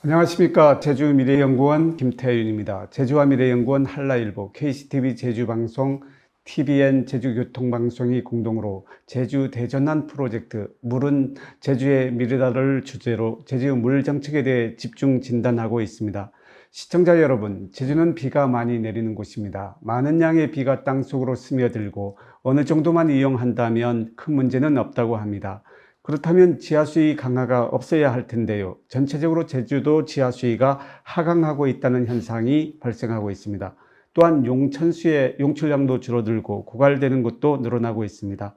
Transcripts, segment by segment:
안녕하십니까. 제주미래연구원 김태윤입니다. 제주와 미래연구원 한라일보, KCTV 제주방송, TVN 제주교통방송이 공동으로 제주 대전환 프로젝트 물은 제주의 미래다를 주제로 제주 물 정책에 대해 집중 진단하고 있습니다. 시청자 여러분, 제주는 비가 많이 내리는 곳입니다. 많은 양의 비가 땅속으로 스며들고 어느 정도만 이용한다면 큰 문제는 없다고 합니다. 그렇다면 지하수위 강화가 없어야 할 텐데요. 전체적으로 제주도 지하수위가 하강하고 있다는 현상이 발생하고 있습니다. 또한 용천수의 용출량도 줄어들고 고갈되는 것도 늘어나고 있습니다.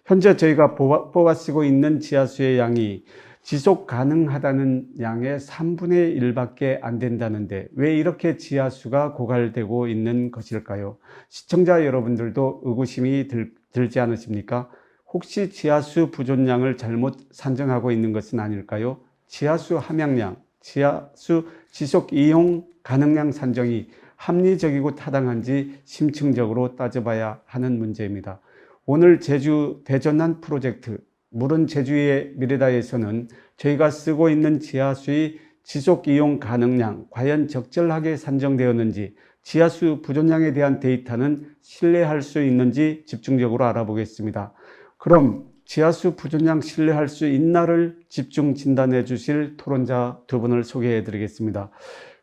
현재 저희가 뽑아 쓰고 있는 지하수의 양이 지속 가능하다는 양의 3분의 1밖에 안 된다는데 왜 이렇게 지하수가 고갈되고 있는 것일까요? 시청자 여러분들도 의구심이 들지 않으십니까? 혹시 지하수 부존량을 잘못 산정하고 있는 것은 아닐까요? 지하수 함양량, 지하수 지속 이용 가능량 산정이 합리적이고 타당한지 심층적으로 따져봐야 하는 문제입니다. 오늘 제주 대전환 프로젝트 물은 제주의 미래다에서는 저희가 쓰고 있는 지하수의 지속 이용 가능량 과연 적절하게 산정되었는지, 지하수 부존량에 대한 데이터는 신뢰할 수 있는지 집중적으로 알아보겠습니다. 그럼 지하수 부존량 신뢰할 수 있나를 집중 진단해 주실 토론자 두 분을 소개해 드리겠습니다.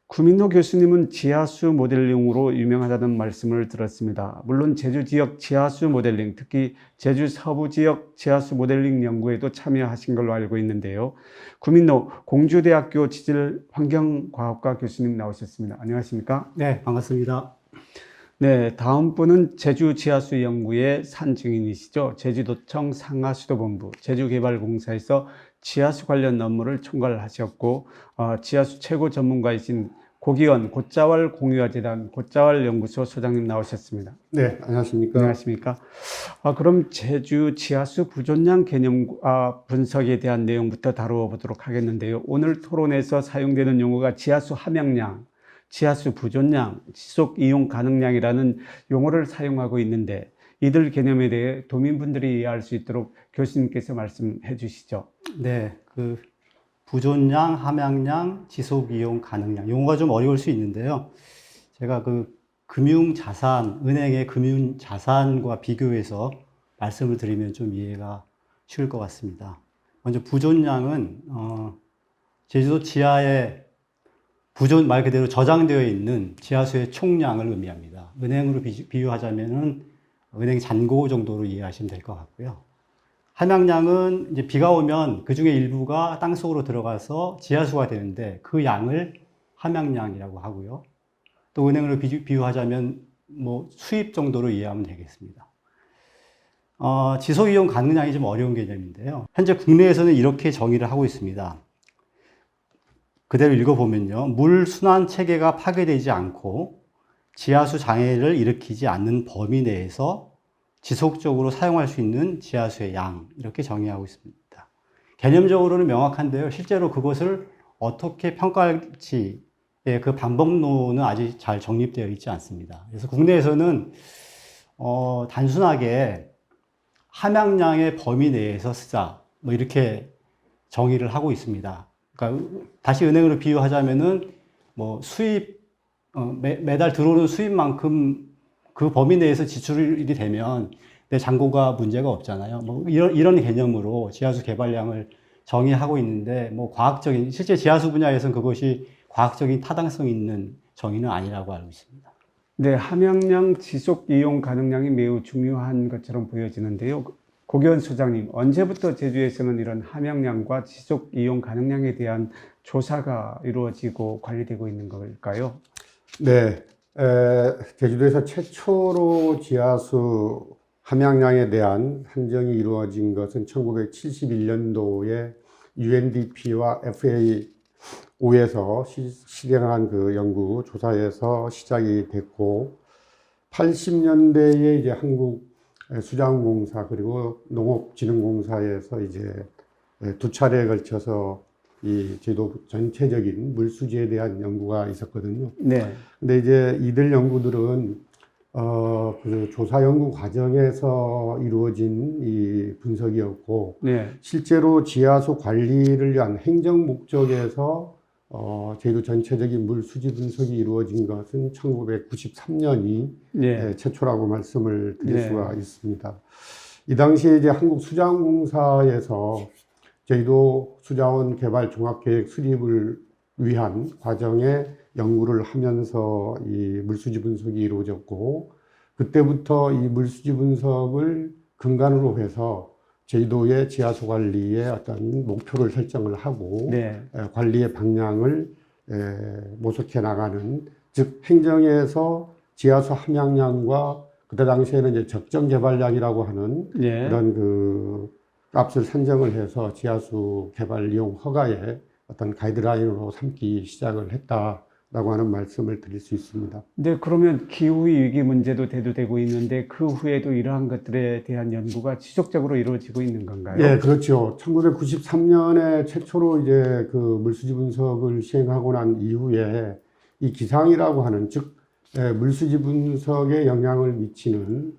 구민호 교수님은 지하수 모델링으로 유명하다는 말씀을 들었습니다. 물론 제주 지역 지하수 모델링, 특히 제주 서부 지역 지하수 모델링 연구에도 참여하신 걸로 알고 있는데요. 구민호 공주대학교 지질환경과학과 교수님 나오셨습니다. 안녕하십니까? 네, 반갑습니다. 네, 다음 분은 제주 지하수 연구의 산증인이시죠. 제주도청 상하수도본부 제주개발공사에서 지하수 관련 업무를 총괄하셨고 지하수 최고 전문가이신 고기원 곶자왈 공유화재단 곶자왈 연구소 소장님 나오셨습니다. 네, 안녕하십니까. 안녕하십니까. 그럼 제주 지하수 부존량 개념 분석에 대한 내용부터 다루어 보도록 하겠는데요. 오늘 토론에서 사용되는 용어가 지하수 함양량, 지하수 부존량, 지속 이용 가능량이라는 용어를 사용하고 있는데 이들 개념에 대해 도민분들이 이해할 수 있도록 교수님께서 말씀해 주시죠. 네, 부존량, 함양량, 지속 이용 가능량. 용어가 좀 어려울 수 있는데요. 제가 금융자산, 은행의 금융자산과 비교해서 말씀을 드리면 좀 이해가 쉬울 것 같습니다. 먼저 부존량은, 제주도 지하에 말 그대로 저장되어 있는 지하수의 총량을 의미합니다. 은행으로 비유하자면은 은행 잔고 정도로 이해하시면 될 것 같고요. 함양량은 이제 비가 오면 그 중에 일부가 땅속으로 들어가서 지하수가 되는데 그 양을 함양량이라고 하고요. 또 은행으로 비유하자면 수입 정도로 이해하면 되겠습니다. 지속 이용 가능량이 좀 어려운 개념인데요. 현재 국내에서는 이렇게 정의를 하고 있습니다. 그대로 읽어보면요. 물 순환 체계가 파괴되지 않고 지하수 장애를 일으키지 않는 범위 내에서 지속적으로 사용할 수 있는 지하수의 양, 이렇게 정의하고 있습니다. 개념적으로는 명확한데요. 실제로 그것을 어떻게 평가할지의 그 방법론은 아직 잘 정립되어 있지 않습니다. 그래서 국내에서는 단순하게 함양량의 범위 내에서 쓰자, 이렇게 정의를 하고 있습니다. 그러니까 다시 은행으로 비유하자면은 매달 들어오는 수입만큼 그 범위 내에서 지출이 되면 내 잔고가 문제가 없잖아요. 이런 개념으로 지하수 개발량을 정의하고 있는데 실제 지하수 분야에서는 그것이 과학적인 타당성 있는 정의는 아니라고 알고 있습니다. 네, 함양량 지속 이용 가능량이 매우 중요한 것처럼 보여지는데요. 고기원 소장님, 언제부터 제주에서는 이런 함양량과 지속 이용 가능량에 대한 조사가 이루어지고 관리되고 있는 걸까요? 네, 제주도에서 최초로 지하수 함양량에 대한 한정이 이루어진 것은 1971년도에 UNDP와 FAO에서 실행한 그 연구 조사에서 시작이 됐고, 80년대에 이제 한국수자원공사 그리고 농업진흥공사에서 이제 두 차례에 걸쳐서 이 제도 전체적인 물수지에 대한 연구가 있었거든요. 네. 근데 이제 이들 연구들은 그 조사 연구 과정에서 이루어진 이 분석이었고, 네. 실제로 지하수 관리를 위한 행정 목적에서 제주 전체적인 물 수지 분석이 이루어진 것은 1993년이 예. 최초라고 말씀을 드릴 네. 수가 있습니다. 이 당시에 이제 한국수자원공사에서 제주도 수자원 개발 종합계획 수립을 위한 과정에 연구를 하면서 이 물수지 분석이 이루어졌고, 그때부터 이 물수지 분석을 근간으로 해서 제주도의 지하수 관리의 어떤 목표를 설정을 하고 네. 관리의 방향을 모색해 나가는, 즉 행정에서 지하수 함양량과 그때 당시에는 이제 적정 개발량이라고 하는 예. 그런 그 값을 산정을 해서 지하수 개발 이용 허가에 어떤 가이드라인으로 삼기 시작을 했다라고 하는 말씀을 드릴 수 있습니다. 네, 그러면 기후 위기 문제도 대두되고 있는데 그 후에도 이러한 것들에 대한 연구가 지속적으로 이루어지고 있는 건가요? 예, 그렇죠. 1993년에 최초로 이제 그 물수지 분석을 시행하고 난 이후에 이 기상이라고 하는, 즉 물수지 분석에 영향을 미치는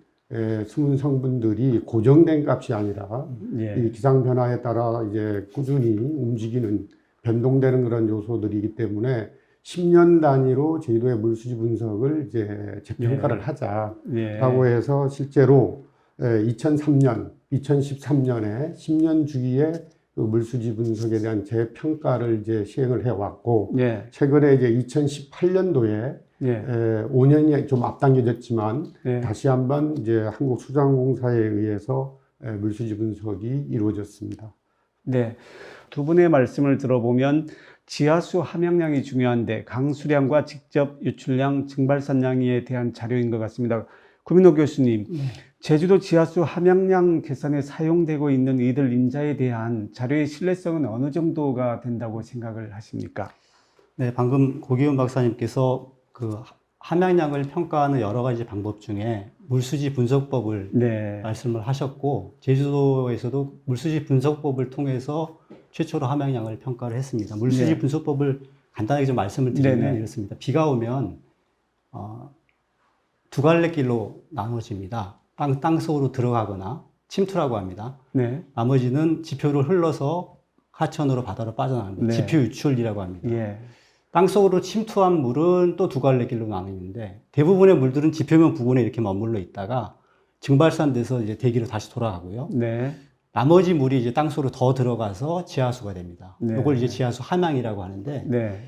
수문 성분들이 고정된 값이 아니라 예. 이 기상 변화에 따라 이제 꾸준히 움직이는, 변동되는 그런 요소들이기 때문에 10년 단위로 제주도의 물수지 분석을 이제 재평가를 하자라고 해서 실제로 2003년, 2013년에 10년 주기에 그 물수지 분석에 대한 재평가를 이제 시행을 해왔고, 예. 최근에 이제 2018년도에 예. 5년이 좀 앞당겨졌지만 예. 다시 한번 이제 한국수자원공사에 의해서 물수지 분석이 이루어졌습니다. 네. 두 분의 말씀을 들어보면 지하수 함양량이 중요한데 강수량과 직접 유출량, 증발산량에 대한 자료인 것 같습니다. 구민호 교수님, 제주도 지하수 함양량 계산에 사용되고 있는 이들 인자에 대한 자료의 신뢰성은 어느 정도가 된다고 생각을 하십니까? 네, 방금 고기훈 박사님께서 그 함양량을 평가하는 여러 가지 방법 중에 물수지 분석법을 네. 말씀을 하셨고, 제주도에서도 물수지 분석법을 통해서 최초로 함양량을 평가를 했습니다. 물수지 네. 분석법을 간단하게 좀 말씀을 드리면 네네. 이렇습니다. 비가 오면 두 갈래 길로 나눠집니다. 땅속으로 들어가거나 침투라고 합니다. 네. 나머지는 지표를 흘러서 하천으로 바다로 빠져나갑니다. 네. 지표 유출이라고 합니다. 예. 땅속으로 침투한 물은 또 두 갈래 길로 나뉘는데, 대부분의 물들은 지표면 부근에 이렇게 머물러 있다가 증발산돼서 이제 대기로 다시 돌아가고요. 네. 나머지 물이 이제 땅속으로 더 들어가서 지하수가 됩니다. 네. 이걸 이제 지하수 함양이라고 하는데, 네.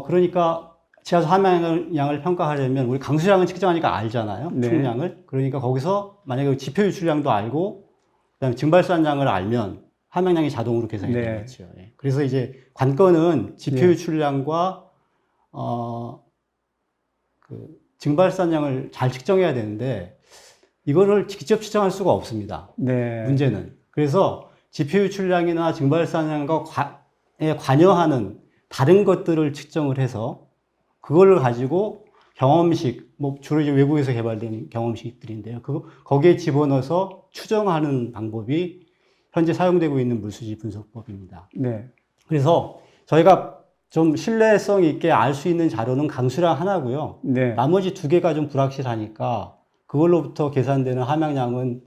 그러니까 지하수 함양을 평가하려면 우리 강수량은 측정하니까 알잖아요. 네. 총량을. 그러니까 거기서 만약에 지표 유출량도 알고, 그다음에 증발산량을 알면 함양량이 자동으로 계산이 네. 되겠죠. 예. 그래서 이제 관건은 지표 네. 유출량과 그 증발산량을 잘 측정해야 되는데, 이거를 직접 측정할 수가 없습니다. 네. 문제는. 그래서 지표 유출량이나 증발산량과 관여하는 다른 것들을 측정을 해서 그걸 가지고 경험식, 뭐 주로 이제 외국에서 개발된 경험식들인데요. 거기에 집어넣어서 추정하는 방법이 현재 사용되고 있는 물수지 분석법입니다. 네. 그래서 저희가 좀 신뢰성 있게 알 수 있는 자료는 강수량 하나고요. 네. 나머지 두 개가 좀 불확실하니까 그걸로부터 계산되는 함양량은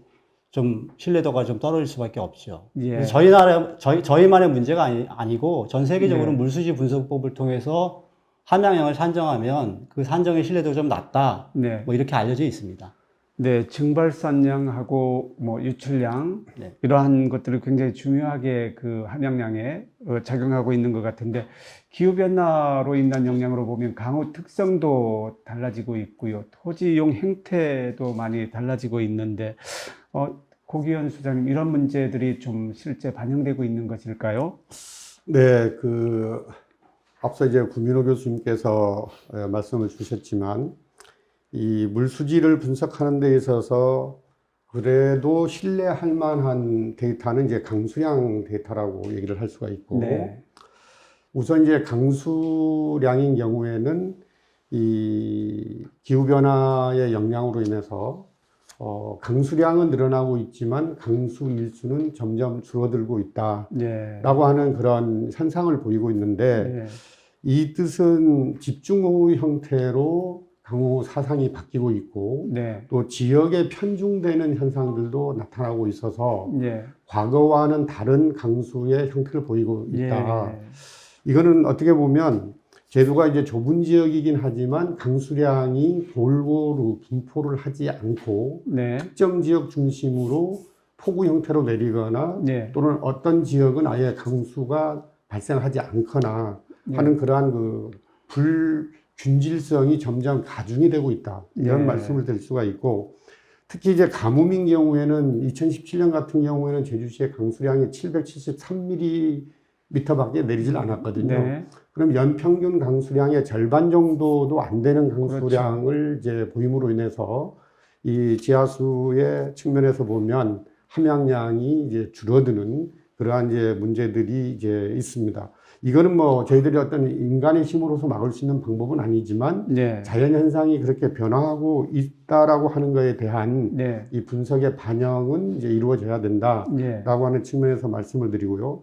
좀 신뢰도가 좀 떨어질 수밖에 없죠. 예. 그래서 저희만의 문제가 아니고 전 세계적으로 네. 물수지 분석법을 통해서 함양량을 산정하면 그 산정의 신뢰도가 좀 낮다. 네. 뭐 이렇게 알려져 있습니다. 네, 증발산량하고 뭐 유출량 네. 이러한 것들을 굉장히 중요하게 그 함양량에 작용하고 있는 것 같은데, 기후 변화로 인한 영향으로 보면 강우 특성도 달라지고 있고요, 토지 이용 행태도 많이 달라지고 있는데, 고기현 수장님, 이런 문제들이 좀 실제 반영되고 있는 것일까요? 네, 앞서 이제 구민호 교수님께서 말씀을 주셨지만, 이 물수지를 분석하는 데 있어서 그래도 신뢰할 만한 데이터는 이제 강수량 데이터라고 얘기를 할 수가 있고, 네. 우선 이제 강수량인 경우에는 이 기후변화의 영향으로 인해서 강수량은 늘어나고 있지만 강수 일수는 점점 줄어들고 있다라고 네. 하는 그런 현상을 보이고 있는데, 네. 이 뜻은 집중호우 형태로 강우 사상이 바뀌고 있고, 네. 또 지역에 편중되는 현상들도 나타나고 있어서 네. 과거와는 다른 강수의 형태를 보이고 있다. 예. 이거는 어떻게 보면 제주가 이제 좁은 지역이긴 하지만 강수량이 골고루 분포를 하지 않고 네. 특정 지역 중심으로 폭우 형태로 내리거나 네. 또는 어떤 지역은 아예 강수가 발생하지 않거나 하는 그러한 그 불균질성이 점점 가중이 되고 있다. 이런 네. 말씀을 드릴 수가 있고, 특히 이제 가뭄인 경우에는 2017년 같은 경우에는 제주시의 강수량이 773mm밖에 내리질 않았거든요. 네. 그럼 연평균 강수량의 절반 정도도 안 되는 강수량을 이제 보임으로 인해서 이 지하수의 측면에서 보면 함양량이 이제 줄어드는 그러한 이제 문제들이 이제 있습니다. 이거는 뭐 저희들이 어떤 인간의 힘으로서 막을 수 있는 방법은 아니지만 네. 자연 현상이 그렇게 변화하고 있다라고 하는 것에 대한 네. 이 분석의 반영은 이제 이루어져야 된다라고 네. 하는 측면에서 말씀을 드리고요.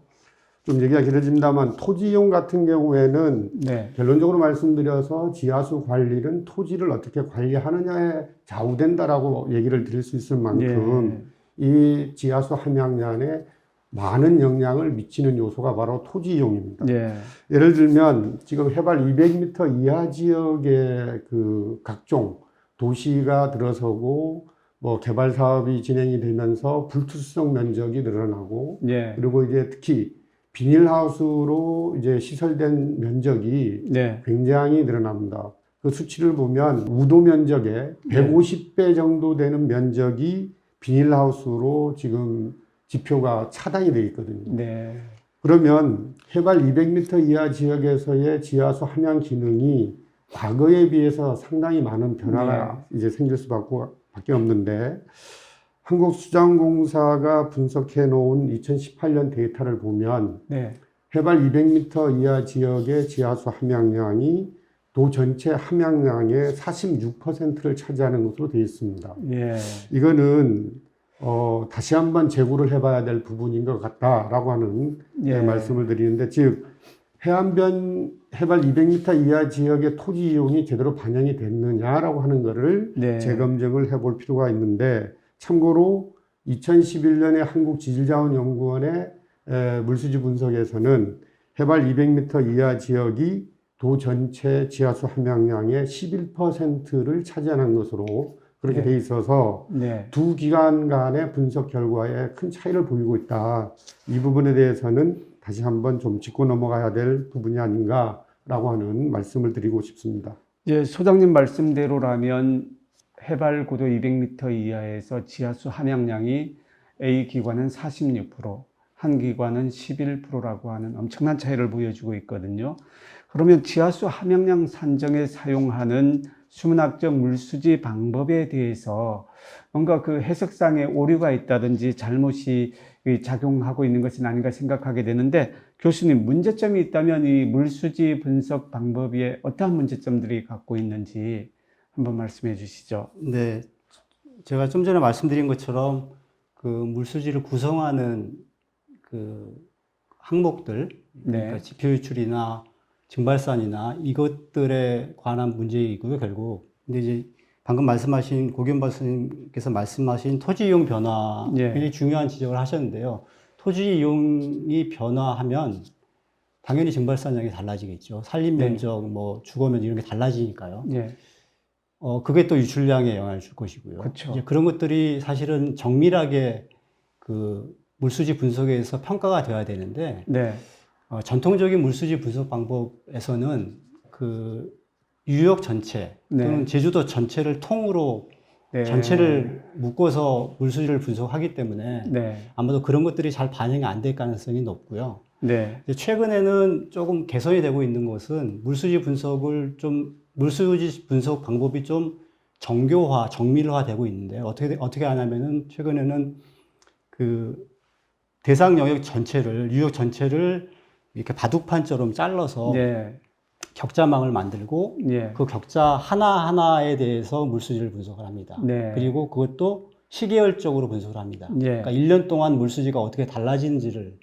좀 얘기가 길어집니다만 토지 이용 같은 경우에는 네. 결론적으로 말씀드려서 지하수 관리는 토지를 어떻게 관리하느냐에 좌우된다라고 얘기를 드릴 수 있을 만큼 이 지하수 함양량에 많은 영향을 미치는 요소가 바로 토지 이용입니다. 네. 예를 들면 지금 해발 200m 이하 지역의 그 각종 도시가 들어서고 뭐 개발 사업이 진행이 되면서 불투수성 면적이 늘어나고 네. 그리고 이제 특히 비닐하우스로 이제 시설된 면적이 네. 굉장히 늘어납니다. 그 수치를 보면 우도 면적의 150배 정도 되는 면적이 비닐하우스로 지금 지표가 차단이 되어 있거든요. 네. 그러면 해발 200m 이하 지역에서의 지하수 함양 기능이 과거에 비해서 상당히 많은 변화가 이제 생길 수밖에 없는데 한국수자원공사가 분석해 놓은 2018년 데이터를 보면 네. 해발 200m 이하 지역의 지하수 함양량이 도 전체 함양량의 46%를 차지하는 것으로 되어 있습니다. 예. 이거는 다시 한번 재고를 해봐야 될 부분인 것 같다라고 하는 말씀을 드리는데, 즉 해안변 해발 200m 이하 지역의 토지 이용이 제대로 반영이 됐느냐라고 하는 것을 재검증을 해볼 필요가 있는데, 참고로 2011년에 한국지질자원연구원의 물수지 분석에서는 해발 200m 이하 지역이 도 전체 지하수 함양량의 11%를 차지하는 것으로 그렇게 돼 있어서 두 기관 간의 분석 결과에 큰 차이를 보이고 있다. 이 부분에 대해서는 다시 한번 좀 짚고 넘어가야 될 부분이 아닌가라고 하는 말씀을 드리고 싶습니다. 예, 소장님 말씀대로라면 해발 고도 200m 이하에서 지하수 함양량이 A 기관은 46%, 한 기관은 11%라고 하는 엄청난 차이를 보여주고 있거든요. 그러면 지하수 함양량 산정에 사용하는 수문학적 물수지 방법에 대해서 뭔가 그 해석상의 오류가 있다든지 잘못이 작용하고 있는 것은 아닌가 생각하게 되는데, 교수님, 문제점이 있다면 이 물수지 분석 방법에 어떠한 문제점들이 갖고 있는지 한번 말씀해 주시죠. 네. 제가 좀 전에 말씀드린 것처럼 그 물수지를 구성하는 그 항목들, 그러니까 지표 유출이나 증발산이나 이것들에 관한 문제이고요, 결국. 근데 이제 방금 말씀하신 고기현 박사님께서 말씀하신 토지 이용 변화, 굉장히 중요한 지적을 하셨는데요. 토지 이용이 변화하면 당연히 증발산량이 달라지겠죠. 산림 면적, 뭐 주거 면적 이런 게 달라지니까요. 그게 또 유출량에 영향을 줄 것이고요. 이제 그런 것들이 사실은 정밀하게 그 물수지 분석에서 평가가 되어야 되는데, 전통적인 물수지 분석 방법에서는 그 유역 전체 또는 제주도 전체를 통으로 전체를 묶어서 물수지를 분석하기 때문에 아마도 그런 것들이 잘 반영이 안 될 가능성이 높고요. 최근에는 조금 개선이 되고 있는 것은 물수지 분석 방법이 좀 정교화, 정밀화되고 있는데, 어떻게 하냐면은 최근에는 그 대상 영역 전체를, 유역 전체를 이렇게 바둑판처럼 잘라서 격자망을 만들고 그 격자 하나하나에 대해서 물수지를 분석을 합니다. 그리고 그것도 시계열적으로 분석을 합니다. 그러니까 1년 동안 물수지가 어떻게 달라지는지를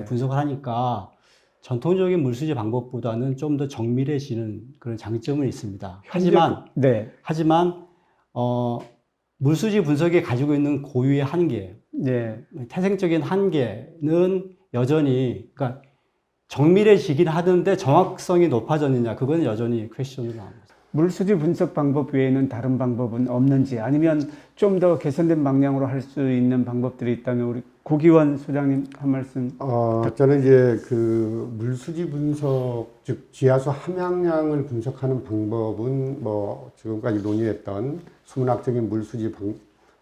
분석을 하니까 전통적인 물수지 방법보다는 좀 더 정밀해지는 그런 장점은 있습니다. 하지만 물수지 분석이 가지고 있는 고유의 한계, 태생적인 한계는 여전히, 그러니까 정밀해지긴 하던데 정확성이 높아졌느냐, 그건 여전히 퀘스천으로 나옵니다. 물수지 분석 방법 외에는 다른 방법은 없는지, 아니면 좀 더 개선된 방향으로 할 수 있는 방법들이 있다면 우리 고기원 소장님 한 말씀. 저는 이제 그 물수지 분석, 즉 지하수 함양량을 분석하는 방법은 뭐 지금까지 논의했던 수문학적인 물수지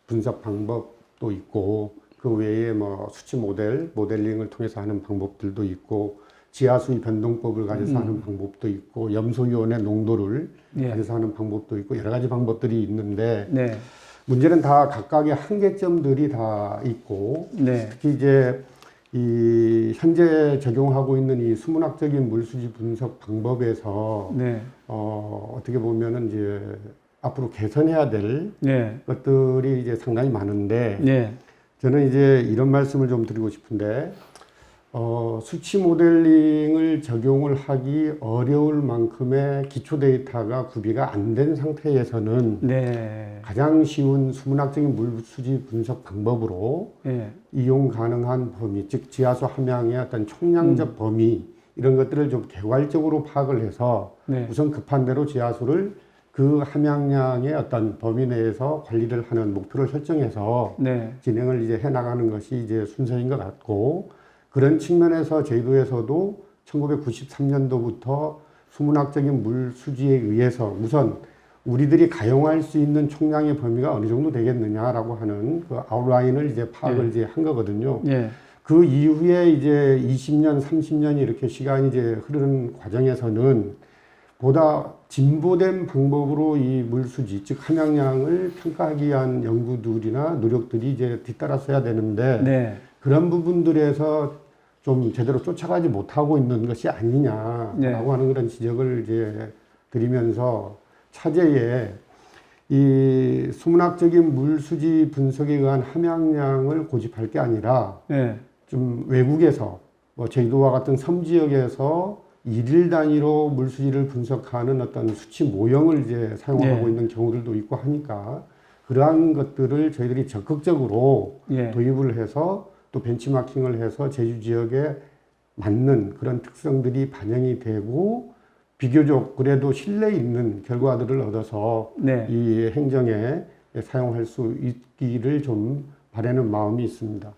분석 방법도 있고, 그 외에 뭐 수치 모델링을 통해서 하는 방법들도 있고, 지하수의 변동법을 가져서 하는 방법도 있고, 염소이온의 농도를 예. 가져서 하는 방법도 있고, 여러 가지 방법들이 있는데, 네. 문제는 다 각각의 한계점들이 다 있고, 네. 특히 이제 이 현재 적용하고 있는 이 수문학적인 물수지 분석 방법에서 네. 어떻게 보면은 이제 앞으로 개선해야 될 네. 것들이 이제 상당히 많은데, 네. 저는 이제 이런 말씀을 좀 드리고 싶은데, 수치 모델링을 적용을 하기 어려울 만큼의 기초 데이터가 구비가 안 된 상태에서는 네. 가장 쉬운 수문학적인 물수지 분석 방법으로 네. 이용 가능한 범위, 즉 지하수 함양의 어떤 총량적 범위, 이런 것들을 좀 개괄적으로 파악을 해서 네. 우선 급한 대로 지하수를 그 함양량의 어떤 범위 내에서 관리를 하는 목표를 설정해서 네. 진행을 이제 해 나가는 것이 이제 순서인 것 같고, 그런 측면에서 제주도에서도 1993년도부터 수문학적인 물수지에 의해서 우선 우리들이 가용할 수 있는 총량의 범위가 어느 정도 되겠느냐라고 하는 그 아웃라인을 이제 파악을 이제 한 거거든요. 네. 그 이후에 이제 20년, 30년이 이렇게 시간이 이제 흐르는 과정에서는 보다 진보된 방법으로 이 물수지, 즉 함양량을 평가하기 위한 연구들이나 노력들이 이제 뒤따랐어야 되는데, 네. 그런 부분들에서 좀 제대로 쫓아가지 못하고 있는 것이 아니냐라고 네. 하는 그런 지적을 이제 드리면서, 차제에 이 수문학적인 물수지 분석에 의한 함양량을 고집할 게 아니라 네. 좀 외국에서 뭐 제주도와 같은 섬 지역에서 일일 단위로 물수지를 분석하는 어떤 수치 모형을 이제 사용하고 네. 있는 경우들도 있고 하니까, 그러한 것들을 저희들이 적극적으로 네. 도입을 해서 또 벤치마킹을 해서 제주 지역에 맞는 그런 특성들이 반영이 되고 비교적 그래도 신뢰 있는 결과들을 얻어서 네. 이 행정에 사용할 수 있기를 좀 바라는 마음이 있습니다.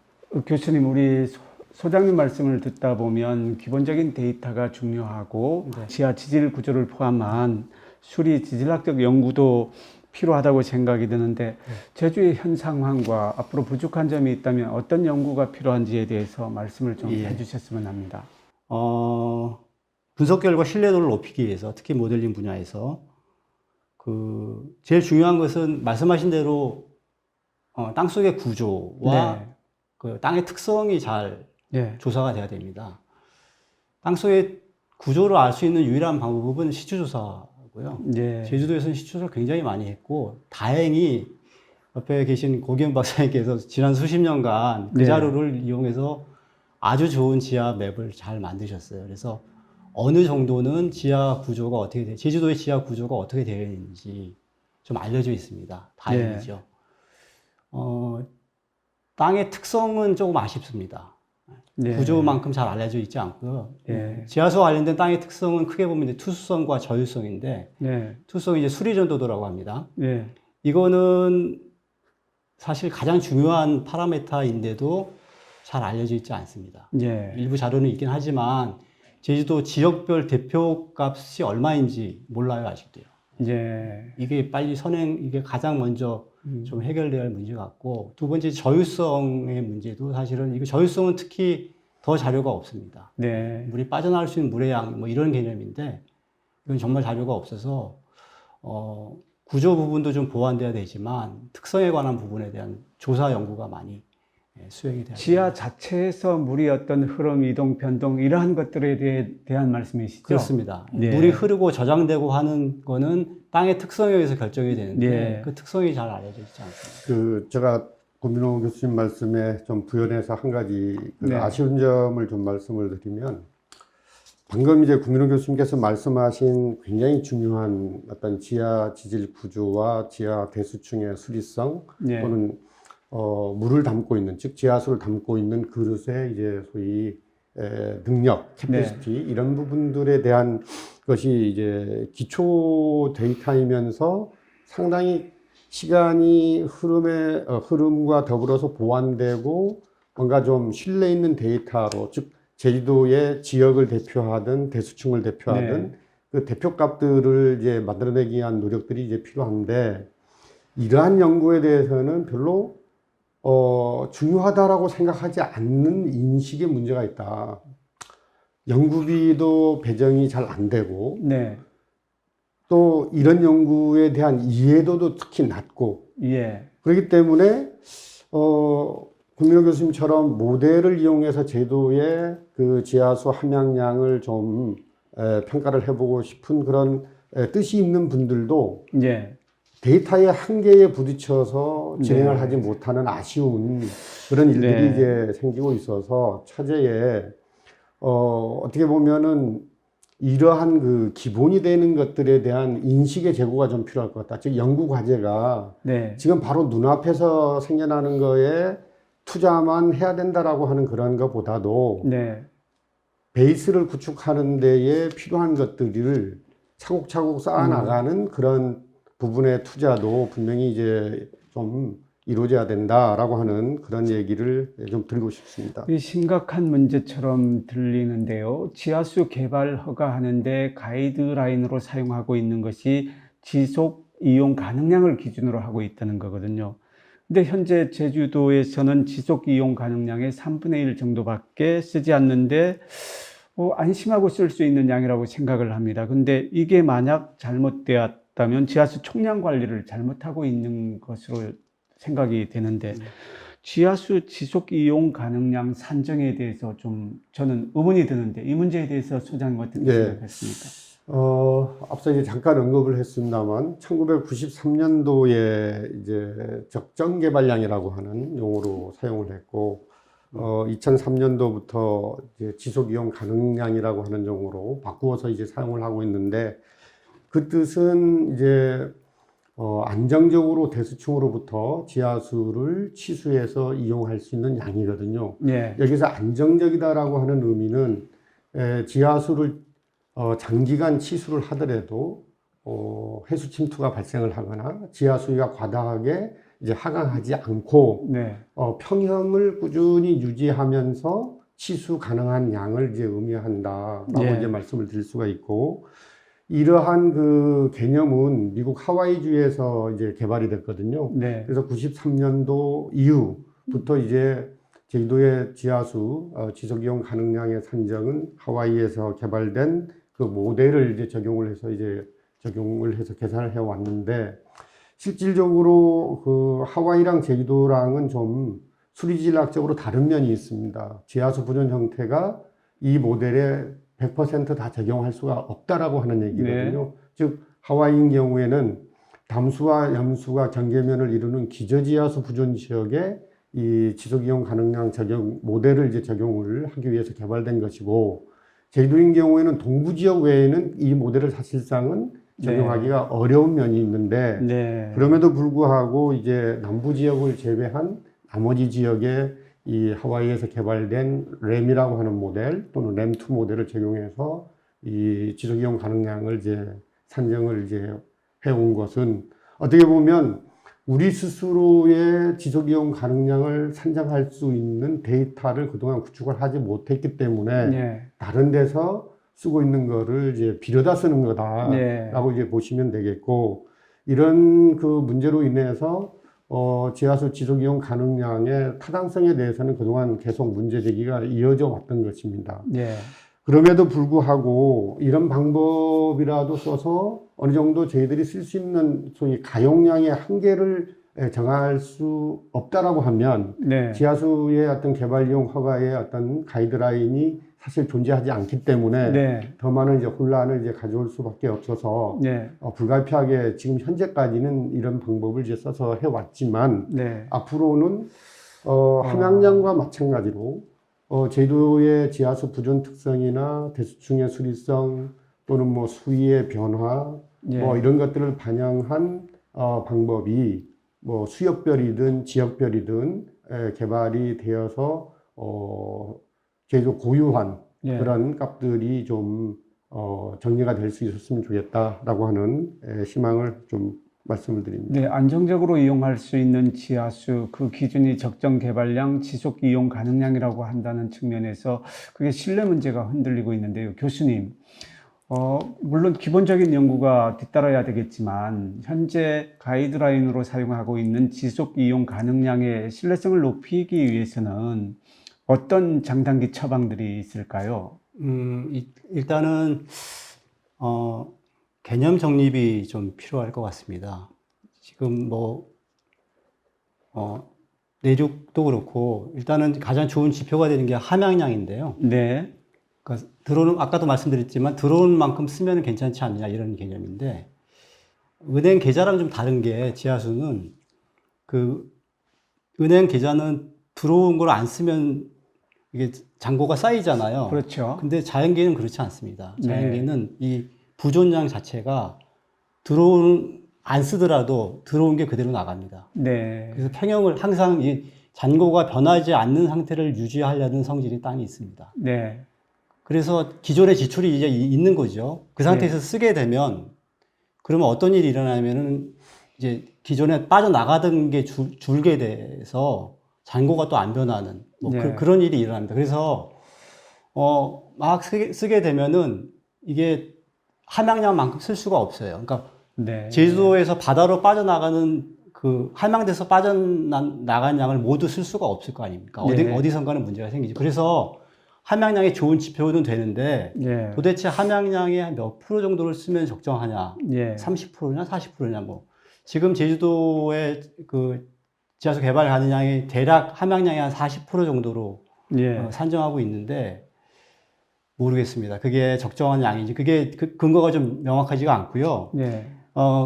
교수님, 우리 소장님 말씀을 듣다 보면 기본적인 데이터가 중요하고 네. 지하 지질 구조를 포함한 수리 지질학적 연구도 필요하다고 생각이 드는데, 제주의 현 상황과 앞으로 부족한 점이 있다면 어떤 연구가 필요한지에 대해서 말씀을 좀 해주셨으면 합니다. 분석 결과 신뢰도를 높이기 위해서, 특히 모델링 분야에서 제일 중요한 것은 말씀하신 대로 땅속의 구조와 네. 그 땅의 특성이 잘 네. 조사가 돼야 됩니다. 땅속의 구조를 알 수 있는 유일한 방법은 시추조사고요. 네. 제주도에서는 시추조사를 굉장히 많이 했고, 다행히 옆에 계신 고기현 박사님께서 지난 수십 년간 그 네. 자료를 이용해서 아주 좋은 지하 맵을 잘 만드셨어요. 그래서 어느 정도는 지하 구조가 제주도의 지하 구조가 어떻게 되어 있는지 좀 알려져 있습니다. 다행이죠. 땅의 특성은 조금 아쉽습니다. 네. 구조만큼 잘 알려져 있지 않고요. 네. 지하수와 관련된 땅의 특성은 크게 보면 이제 투수성과 저유성인데, 네. 투수성이 이제 수리전도도라고 합니다. 네. 이거는 사실 가장 중요한 파라미터인데도 잘 알려져 있지 않습니다. 네. 일부 자료는 있긴 하지만 제주도 지역별 대표값이 얼마인지 몰라요, 아직도요. 네. 이게 가장 먼저 좀 해결돼야 할 문제 같고, 두 번째 저유성의 문제도 사실은 저유성은 특히 더 자료가 없습니다. 네. 물이 빠져나갈 수 있는 물의 양, 뭐 이런 개념인데, 이건 정말 자료가 없어서, 구조 부분도 좀 보완돼야 되지만, 특성에 관한 부분에 대한 조사 연구가 많이 수행이 돼야 지하 자체에서 물이 어떤 흐름, 이동, 변동 이러한 것들에 대한 말씀이시죠? 그렇습니다. 네. 물이 흐르고 저장되고 하는 거는 땅의 특성에 의해서 결정이 되는데, 네. 그 특성이 잘 알려져 있지 않습니다. 제가 고민호 교수님 말씀에 좀 부연해서 한 가지 네. 아쉬운 점을 좀 말씀을 드리면, 방금 이제 고민호 교수님께서 말씀하신 굉장히 중요한 어떤 지하 지질 구조와 지하 대수층의 수리성, 네. 또는 물을 담고 있는, 즉 지하수를 담고 있는 그릇에 이제 소위 능력, 캐패시티 이런 부분들에 대한 것이 이제 기초 데이터이면서 상당히 시간이 흐름과 더불어서 보완되고 뭔가 좀 신뢰 있는 데이터로, 즉 제주도의 지역을 대표하든 대수층을 대표하든 그 대표값들을 이제 만들어내기 위한 노력들이 이제 필요한데, 이러한 연구에 대해서는 별로 중요하다라고 생각하지 않는 인식에 문제가 있다. 연구비도 배정이 잘 안 되고, 네. 또 이런 연구에 대한 이해도도 특히 낮고, 예. 그렇기 때문에 구민호 교수님처럼 모델을 이용해서 제도의 그 지하수 함량량을 좀 평가를 해보고 싶은 그런 뜻이 있는 분들도 예. 데이터의 한계에 부딪혀서 진행을 네. 하지 못하는 아쉬운 그런 일들이 네. 이제 생기고 있어서 차제에 어떻게 보면은 이러한 그 기본이 되는 것들에 대한 인식의 제고가 좀 필요할 것 같다. 즉 연구 과제가 네. 지금 바로 눈앞에서 생겨나는 거에 투자만 해야 된다라고 하는 그런 것보다도 네. 베이스를 구축하는 데에 필요한 것들을 차곡차곡 쌓아나가는 그런 부분의 투자도 분명히 이제 좀 이루어져야 된다라고 하는 그런 얘기를 좀 드리고 싶습니다. 이 심각한 문제처럼 들리는데요. 지하수 개발 허가하는데 가이드라인으로 사용하고 있는 것이 지속 이용 가능량을 기준으로 하고 있다는 거거든요. 근데 현재 제주도에서는 지속 이용 가능량의 3분의 1 정도밖에 쓰지 않는데 안심하고 쓸 수 있는 양이라고 생각을 합니다. 근데 이게 만약 잘못되었다면 지하수 총량 관리를 잘못하고 있는 것으로 생각이 되는데, 지하수 지속 이용 가능량 산정에 대해서 좀 저는 의문이 드는데, 이 문제에 대해서 소장님 어떻게 네. 생각하십니까? 앞서 이제 잠깐 언급을 했습니다만, 1993년도에 이제 적정 개발량이라고 하는 용어로 사용을 했고, 2003년도부터 이제 지속 이용 가능량이라고 하는 용어로 바꾸어서 이제 사용을 하고 있는데, 그 뜻은 이제 안정적으로 대수층으로부터 지하수를 치수해서 이용할 수 있는 양이거든요. 네. 여기서 안정적이다라고 하는 의미는 지하수를 장기간 치수를 하더라도 해수 침투가 발생을 하거나 지하수위가 과다하게 이제 하강하지 않고 네. 평형을 꾸준히 유지하면서 치수 가능한 양을 이제 의미한다라고 예. 이제 말씀을 드릴 수가 있고, 이러한 그 개념은 미국 하와이주에서 이제 개발이 됐거든요. 네. 그래서 93년도 이후부터 이제 제주도의 지하수 지속 이용 가능량의 산정은 하와이에서 개발된 그 모델을 이제 적용을 해서 계산을 해 왔는데, 실질적으로 그 하와이랑 제주도랑은 좀 수리질학적으로 다른 면이 있습니다. 지하수 보존 형태가 이 모델에 100% 다 적용할 수가 없다라고 하는 얘기거든요. 네. 즉 하와이인 경우에는 담수와 염수가 경계면을 이루는 기저지하수 부존 지역에 이 지속이용 가능량 적용 모델을 이제 적용을 하기 위해서 개발된 것이고, 제주도인 경우에는 동부 지역 외에는 이 모델을 사실상은 적용하기가 어려운 면이 있는데, 네. 그럼에도 불구하고 이제 남부 지역을 제외한 나머지 지역에 이 하와이에서 개발된 램이라고 하는 모델 또는 램2 모델을 적용해서 이 지속이용 가능량을 이제 산정을 이제 해온 것은, 어떻게 보면 우리 스스로의 지속이용 가능량을 산정할 수 있는 데이터를 그동안 구축을 하지 못했기 때문에 네. 다른 데서 쓰고 있는 거를 이제 빌려다 쓰는 거다라고 네. 이제 보시면 되겠고, 이런 그 문제로 인해서 지하수 지속이용 가능량의 타당성에 대해서는 그동안 계속 문제 제기가 이어져 왔던 것입니다. 네. 그럼에도 불구하고 이런 방법이라도 써서 어느 정도 저희들이 쓸 수 있는 소위 가용량의 한계를 정할 수 없다라고 하면 네. 지하수의 어떤 개발 이용 허가의 어떤 가이드라인이 사실 존재하지 않기 때문에 네. 더 많은 이제 혼란을 이제 가져올 수밖에 없어서 네. 불가피하게 지금 현재까지는 이런 방법을 이제 써서 해왔지만, 네. 앞으로는 함양량과 마찬가지로 제주도의 지하수 부존 특성이나 대수층의 수리성 또는 뭐 수위의 변화 뭐 이런 것들을 반영한 방법이 뭐 수역별이든 지역별이든 개발이 되어서 제주도 고유한 예. 그런 값들이 좀 정리가 될 수 있었으면 좋겠다라고 하는 희망을 좀 말씀을 드립니다. 네, 안정적으로 이용할 수 있는 지하수, 그 기준이 적정 개발량, 지속 이용 가능량이라고 한다는 측면에서 그게 신뢰 문제가 흔들리고 있는데요. 교수님, 물론 기본적인 연구가 뒤따라야 되겠지만, 현재 가이드라인으로 사용하고 있는 지속 이용 가능량의 신뢰성을 높이기 위해서는 어떤 장단기 처방들이 있을까요? 일단은 개념 정립이 좀 필요할 것 같습니다. 지금 내륙도 그렇고 일단은 가장 좋은 지표가 되는 게 함양량인데요. 네, 그러니까 들어오는 아까도 말씀드렸지만 들어오는 만큼 쓰면 괜찮지 않느냐 이런 개념인데 은행 계좌랑 좀 다른 게 지하수는 그 은행 계좌는 들어온 걸 안 쓰면 이게 잔고가 쌓이잖아요. 그렇죠. 근데 자연계는 그렇지 않습니다. 네. 자연계는 이 부존량 자체가 안 쓰더라도 들어온 게 그대로 나갑니다. 네, 그래서 평형을 항상 이 잔고가 변하지 않는 상태를 유지하려는 성질이 땅에 있습니다. 네, 그래서 기존의 지출이 이제 있는 거죠. 그 상태에서 쓰게 되면 그러면 어떤 일이 일어나면은 이제 기존에 빠져나가던 게 줄게 돼서 잔고가 또 안 변하는 네. 그런 일이 일어납니다. 그래서 막 쓰게 되면은 이게 함양량만큼 쓸 수가 없어요. 그러니까 네. 제주도에서 바다로 빠져나가는 그 함양돼서 빠져나간 양을 모두 쓸 수가 없을 거 아닙니까? 네. 어디선가는 문제가 생기죠. 그래서 함양량이 좋은 지표는 되는데 예, 도대체 함양량의 몇 프로 정도를 쓰면 적정하냐? 예, 30%냐, 40%냐 뭐. 지금 제주도의 그 지하수 개발 가능량이 대략 함양량의 한 40% 정도로 예, 산정하고 있는데 모르겠습니다. 그게 적정한 양인지 그게 근거가 좀 명확하지가 않고요. 예,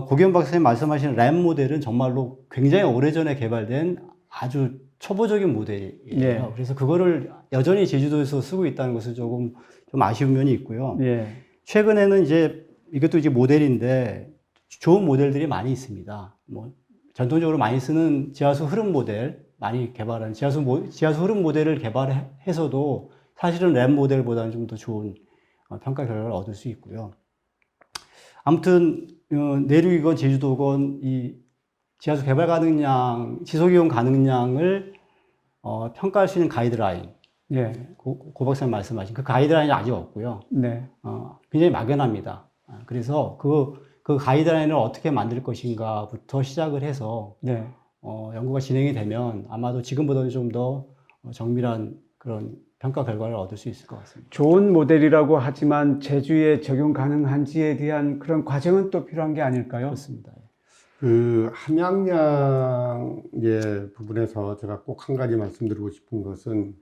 고기현 박사님 말씀하신 램 모델은 정말로 굉장히 오래전에 개발된 아주 초보적인 모델이에요. 예. 그래서 그거를 여전히 제주도에서 쓰고 있다는 것은 조금 좀 아쉬운 면이 있고요. 예, 최근에는 이제 이것도 이제 모델인데 좋은 모델들이 많이 있습니다. 뭐 전통적으로 많이 쓰는 지하수 흐름 모델 많이 개발한 지하수 흐름 모델을 개발해서도 사실은 램 모델보다는 좀 더 좋은 평가 결과를 얻을 수 있고요. 아무튼 내륙이건 제주도건 이 지하수 개발 가능량, 지속 이용 가능량을 평가할 수 있는 가이드라인, 예, 고 박사님 말씀하신 그 가이드라인이 아직 없고요. 네, 굉장히 막연합니다. 그래서 그 가이드라인을 어떻게 만들 것인가부터 시작을 해서 네. 연구가 진행이 되면 아마도 지금보다는 좀 더 정밀한 그런 평가 결과를 얻을 수 있을 것 같습니다. 좋은 모델이라고 하지만 제주에 적용 가능한지에 대한 그런 과정은 또 필요한 게 아닐까요? 그렇습니다. 그 함양량의 부분에서 제가 꼭 한 가지 말씀드리고 싶은 것은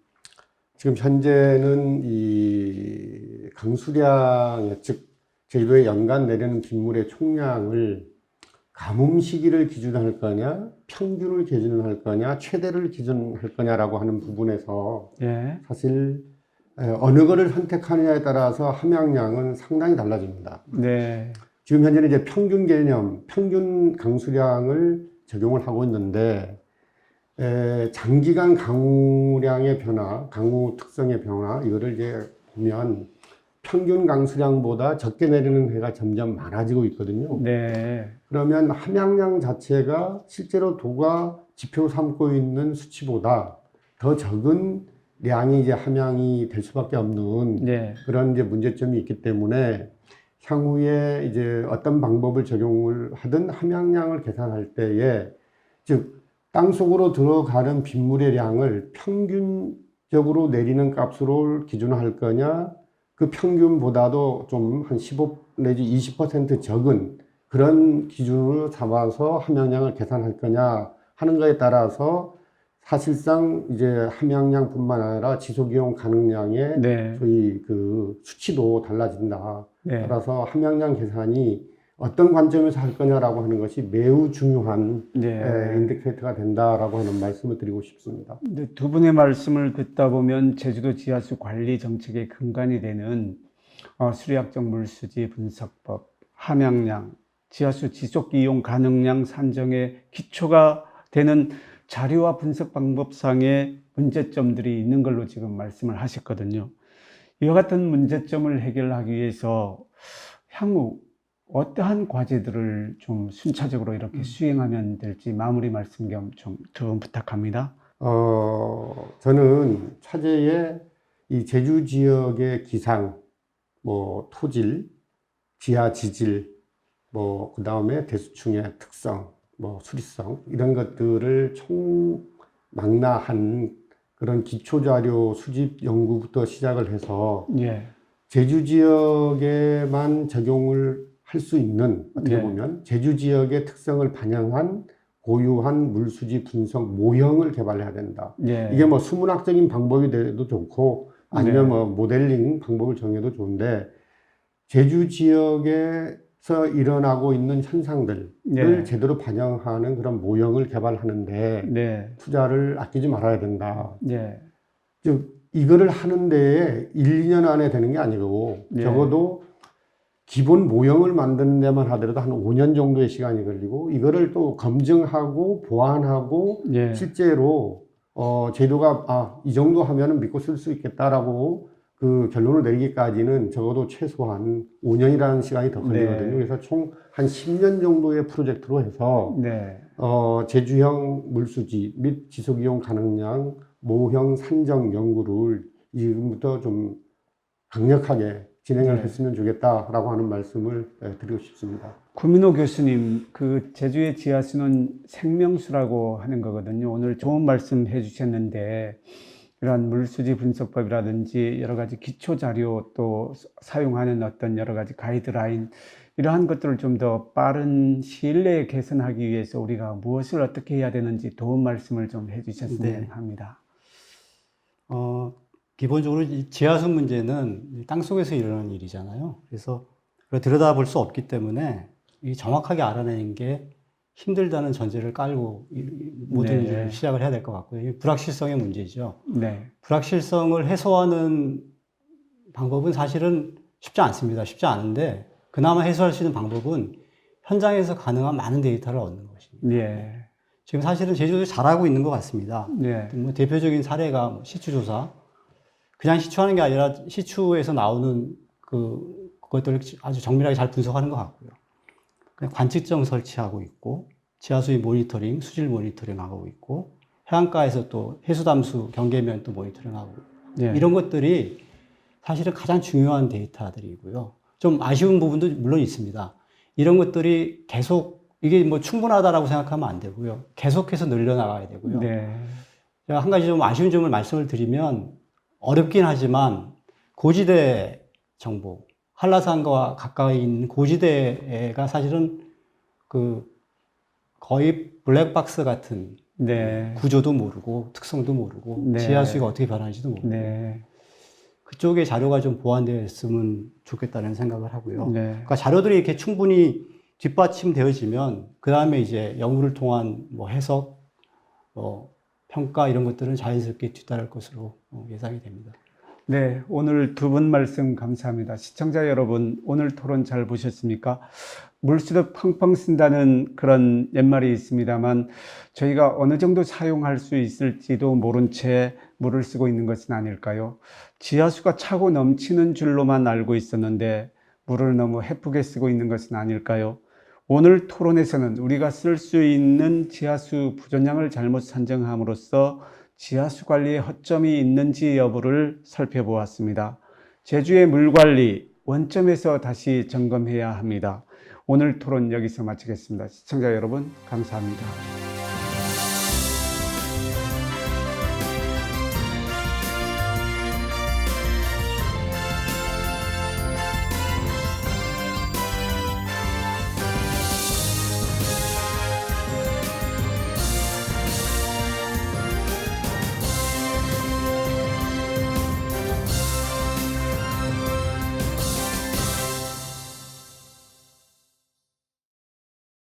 지금 현재는 이 강수량의 즉 제주도에 연간 내리는 빗물의 총량을 가뭄 시기를 기준할 거냐, 평균을 기준할 거냐, 최대를 기준할 거냐라고 하는 부분에서 예, 사실 어느 거를 선택하느냐에 따라서 함양량은 상당히 달라집니다. 네, 지금 현재는 이제 평균 개념, 평균 강수량을 적용을 하고 있는데 장기간 강우량의 변화, 강우 특성의 변화 이거를 이제 보면 평균 강수량보다 적게 내리는 해가 점점 많아지고 있거든요. 네, 그러면 함양량 자체가 실제로 도가 지표로 삼고 있는 수치보다 더 적은 량이 이제 함양이 될 수밖에 없는 네, 그런 이제 문제점이 있기 때문에 향후에 이제 어떤 방법을 적용을 하든 함양량을 계산할 때에 즉 땅속으로 들어가는 빗물의 양을 평균적으로 내리는 값으로 기준할 거냐 그 평균보다도 좀 한 15 내지 20% 적은 그런 기준으로 잡아서 함양량을 계산할 거냐 하는 거에 따라서 사실상 이제 함양량뿐만 아니라 지속이용 가능량의 네, 저희 그 수치도 달라진다. 네. 따라서 함양량 계산이 어떤 관점에서 할 거냐라고 하는 것이 매우 중요한 네. 인디케이터가 된다라고 하는 말씀을 드리고 싶습니다. 근데 두 분의 말씀을 듣다 보면 제주도 지하수 관리 정책의 근간이 되는 수리학적 물수지 분석법, 함양량, 지하수 지속 이용 가능량 산정의 기초가 되는 자료와 분석 방법상의 문제점들이 있는 걸로 지금 말씀을 하셨거든요. 이와 같은 문제점을 해결하기 위해서 향후 어떠한 과제들을 좀 순차적으로 이렇게 수행하면 될지 마무리 말씀 겸 좀 두 분 부탁합니다. 저는 차제에 이 제주 지역의 기상, 뭐 토질, 지하 지질, 뭐 그다음에 대수층의 특성, 뭐 수리성 이런 것들을 총망라한 그런 기초자료 수집 연구부터 시작을 해서 예, 제주 지역에만 적용을 할 수 있는 어떻게 네. 보면 제주 지역의 특성을 반영한 고유한 물수지 분석 모형을 개발해야 된다. 예, 이게 뭐 수문학적인 방법이 돼도 좋고 아니면 네. 뭐 모델링 방법을 정해도 좋은데 제주 지역에서 일어나고 있는 현상들을 네. 제대로 반영하는 그런 모형을 개발하는데 네, 투자를 아끼지 말아야 된다. 예, 즉 이거를 하는 데에 1, 2년 안에 되는 게 아니고 네. 적어도 기본 모형을 만드는 데만 하더라도 한 5년 정도의 시간이 걸리고 이거를 또 검증하고 보완하고 예, 실제로 제도가 이 정도 하면은 믿고 쓸 수 있겠다라고 그 결론을 내리기까지는 적어도 최소한 5년이라는 시간이 더 걸리거든요. 네. 그래서 총 한 10년 정도의 프로젝트로 해서 네, 제주형 물수지 및 지속이용 가능량 모형 산정 연구를 지금부터 좀 강력하게 진행을 네. 했으면 좋겠다라고 하는 말씀을 드리고 싶습니다. 구민호 교수님, 그 제주의 지하수는 생명수라고 하는 거거든요. 오늘 좋은 말씀 해주셨는데 이러한 물수지 분석법이라든지 여러 가지 기초 자료 또 사용하는 어떤 여러 가지 가이드라인 이러한 것들을 좀 더 빠른 시일 내에 개선하기 위해서 우리가 무엇을 어떻게 해야 되는지 도움 말씀을 좀 해주셨으면 네. 합니다. 기본적으로 이 지하수 문제는 땅속에서 일어나는 일이잖아요. 그래서 들여다볼 수 없기 때문에 이 정확하게 알아내는 게 힘들다는 전제를 깔고 모든 네. 일을 시작을 해야 될 것 같고요. 이 불확실성의 문제죠. 네, 불확실성을 해소하는 방법은 사실은 쉽지 않습니다. 쉽지 않은데 그나마 해소할 수 있는 방법은 현장에서 가능한 많은 데이터를 얻는 것입니다. 예, 지금 사실은 제주도 잘하고 있는 것 같습니다. 네, 뭐 대표적인 사례가 뭐 시추조사. 그냥 시추하는 게 아니라 시추에서 나오는 그것들을 아주 정밀하게 잘 분석하는 것 같고요. 그냥 관측정 설치하고 있고, 지하수의 모니터링, 수질 모니터링 하고 있고, 해안가에서 또 해수담수 경계면 또 모니터링 하고, 네. 이런 것들이 사실은 가장 중요한 데이터들이고요. 좀 아쉬운 부분도 물론 있습니다. 이런 것들이 계속, 이게 뭐 충분하다라고 생각하면 안 되고요. 계속해서 늘려나가야 되고요. 네, 제가 한 가지 좀 아쉬운 점을 말씀을 드리면, 어렵긴 하지만 고지대 정보, 한라산과 가까이 있는 고지대가 사실은 거의 블랙박스 같은 네, 구조도 모르고 특성도 모르고 네. 지하수가 어떻게 변하는지도 모르고 네, 그쪽에 자료가 좀 보완되었으면 좋겠다는 생각을 하고요. 네. 그러니까 자료들이 이렇게 충분히 뒷받침되어지면 그 다음에 이제 연구를 통한 뭐 해석, 평가 이런 것들은 자연스럽게 뒤따를 것으로 예상이 됩니다. 네, 오늘 두 분 말씀 감사합니다. 시청자 여러분, 오늘 토론 잘 보셨습니까? 물수도 펑펑 쓴다는 그런 옛말이 있습니다만 저희가 어느 정도 사용할 수 있을지도 모른 채 물을 쓰고 있는 것은 아닐까요? 지하수가 차고 넘치는 줄로만 알고 있었는데 물을 너무 헤프게 쓰고 있는 것은 아닐까요? 오늘 토론에서는 우리가 쓸 수 있는 지하수 부존량을 잘못 산정함으로써 지하수 관리에 허점이 있는지 여부를 살펴보았습니다. 제주의 물관리 원점에서 다시 점검해야 합니다. 오늘 토론 여기서 마치겠습니다. 시청자 여러분 감사합니다.